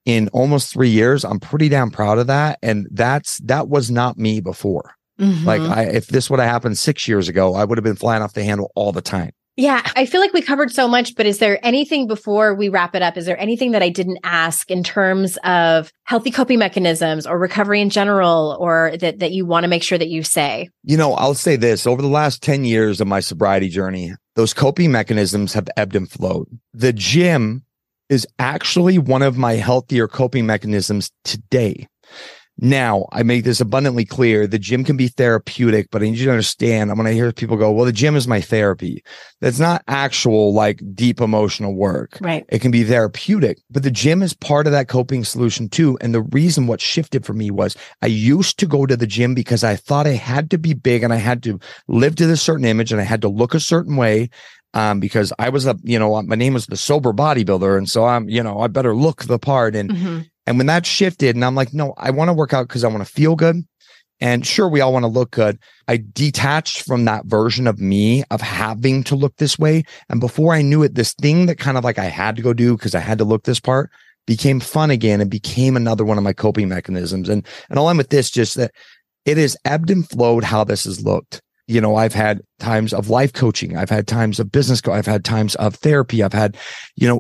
in almost 3 years. I'm pretty damn proud of that. And that was not me before. Mm-hmm. Like if this would have happened 6 years ago, I would have been flying off the handle all the time. Yeah, I feel like we covered so much, but is there anything before we wrap it up? Is there anything that I didn't ask in terms of healthy coping mechanisms or recovery in general, or that you want to make sure that you say? I'll say this. Over the last 10 years of my sobriety journey, those coping mechanisms have ebbed and flowed. The gym is actually one of my healthier coping mechanisms today. Now, I make this abundantly clear. The gym can be therapeutic, but I need you to understand, when I hear people go, well, the gym is my therapy. That's not actual, like, deep emotional work. Right. It can be therapeutic, but the gym is part of that coping solution too. And the reason what shifted for me was I used to go to the gym because I thought I had to be big and I had to live to this certain image and I had to look a certain way. Because I was my name was the sober bodybuilder. And so I better look the part. And when that shifted and I'm like, no, I want to work out because I want to feel good. And sure, we all want to look good. I detached from that version of me of having to look this way. And before I knew it, this thing that kind of like I had to go do because I had to look this part became fun again and became another one of my coping mechanisms. And all I'm with this, just that it has ebbed and flowed how this has looked. You know, I've had times of life coaching. I've had times of business. I've had times of therapy. I've had,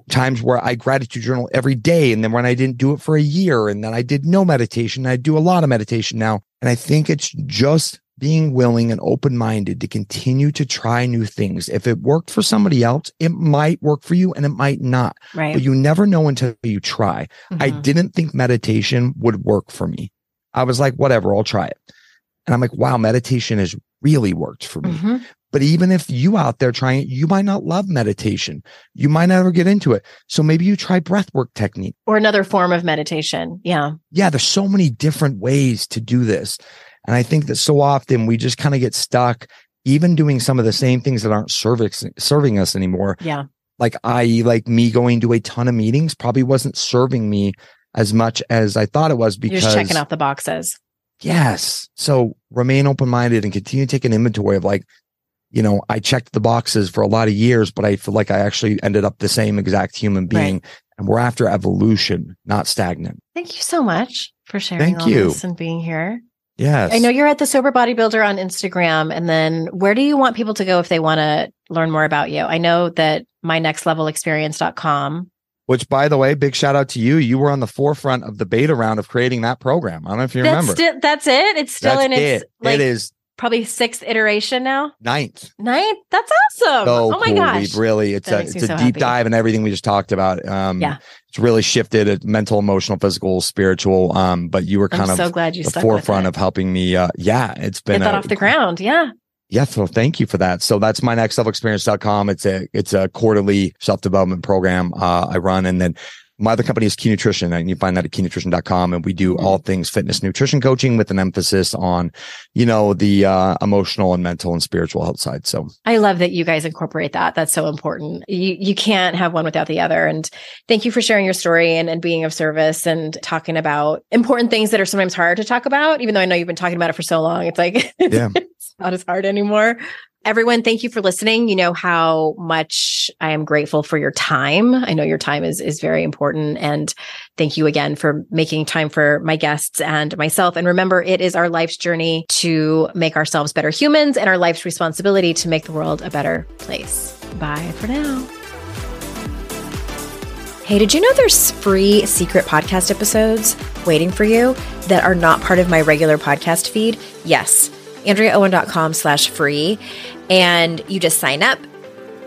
times where I gratitude journal every day. And then when I didn't do it for a year, and then I did no meditation, I do a lot of meditation now. And I think it's just being willing and open-minded to continue to try new things. If it worked for somebody else, it might work for you and it might not. Right. But you never know until you try. Mhm. I didn't think meditation would work for me. I was like, whatever, I'll try it. And I'm like, wow, meditation has really worked for me. Mhm. But even if you out there trying it, you might not love meditation. You might never get into it. So maybe you try breathwork technique. Or another form of meditation. Yeah. Yeah, there's so many different ways to do this. And I think that so often we just kind of get stuck even doing some of the same things that aren't serving us anymore. Yeah. Like me going to a ton of meetings probably wasn't serving me as much as I thought it was, because You're just checking off the boxes. yes. So remain open-minded and continue to take an inventory of I checked the boxes for a lot of years, but I feel like I actually ended up the same exact human being. Right. And we're after evolution, not stagnant. Thank you so much for sharing Thank all you. this and being here. Yes. I know you're at the Sober Bodybuilder on Instagram. And then where do you want people to go if they want to learn more about you? I know that mynextlevelexperience.com. Which, by the way, big shout out to you. You were on the forefront of the beta round of creating that program. I don't know if you remember. That's it. It's still That's in its it is probably 6th iteration now. ninth. That's awesome. So oh my cool. gosh. We've really, it's That a makes me deep so happy. dive in everything we just talked about. Yeah. It's really shifted it mental, emotional, physical, spiritual. But you were kind I'm of so glad you the stuck forefront with of helping me. It's been get that off the ground. Yeah. Yeah. So thank you for that. So that's mynextlevelexperience.com. It's a quarterly self-development program I run. And then my other company is Key Nutrition, and you find that at keynutrition.com. And we do all things fitness nutrition coaching with an emphasis on, the emotional and mental and spiritual health side. So I love that you guys incorporate that. That's so important. You can't have one without the other. And thank you for sharing your story and being of service and talking about important things that are sometimes hard to talk about, even though I know you've been talking about it for so long. It's like, yeah. it's not as hard anymore. Everyone, thank you for listening. You know how much I am grateful for your time. I know your time is very important. And thank you again for making time for my guests and myself. And remember, it is our life's journey to make ourselves better humans and our life's responsibility to make the world a better place. Bye for now. Hey, did you know there's free secret podcast episodes waiting for you that are not part of my regular podcast feed? Yes. AndreaOwen.com/free. And you just sign up.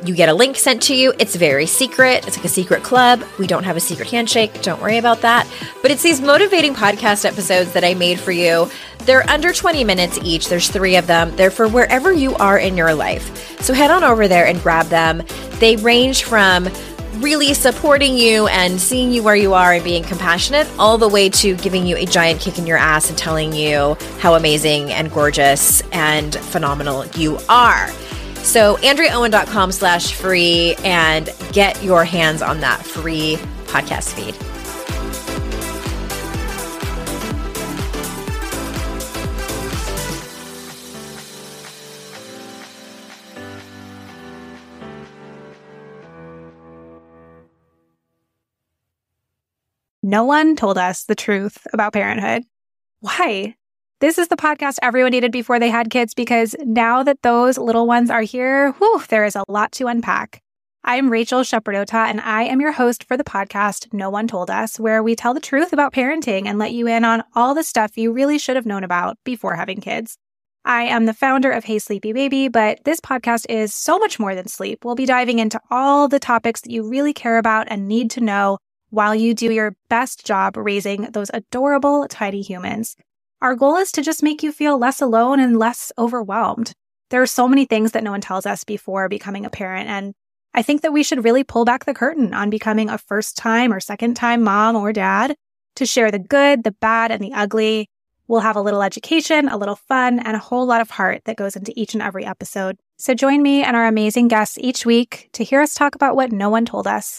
You get a link sent to you. It's very secret. It's like a secret club. We don't have a secret handshake. Don't worry about that. But it's these motivating podcast episodes that I made for you. They're under 20 minutes each. There's 3 of them. They're for wherever you are in your life. So head on over there and grab them. They range from really supporting you and seeing you where you are and being compassionate, all the way to giving you a giant kick in your ass and telling you how amazing and gorgeous and phenomenal you are. So AndreaOwen.com/free and get your hands on that free podcast feed. No one told us the truth about parenthood. Why? This is the podcast everyone needed before they had kids, because now that those little ones are here, there is a lot to unpack. I'm Rachel Shepardota, and I am your host for the podcast No One Told Us, where we tell the truth about parenting and let you in on all the stuff you really should have known about before having kids. I am the founder of Hey Sleepy Baby, but this podcast is so much more than sleep. We'll be diving into all the topics that you really care about and need to know while you do your best job raising those adorable, tiny humans. Our goal is to just make you feel less alone and less overwhelmed. There are so many things that no one tells us before becoming a parent, and I think that we should really pull back the curtain on becoming a first-time or second-time mom or dad to share the good, the bad, and the ugly. We'll have a little education, a little fun, and a whole lot of heart that goes into each and every episode. So join me and our amazing guests each week to hear us talk about what no one told us.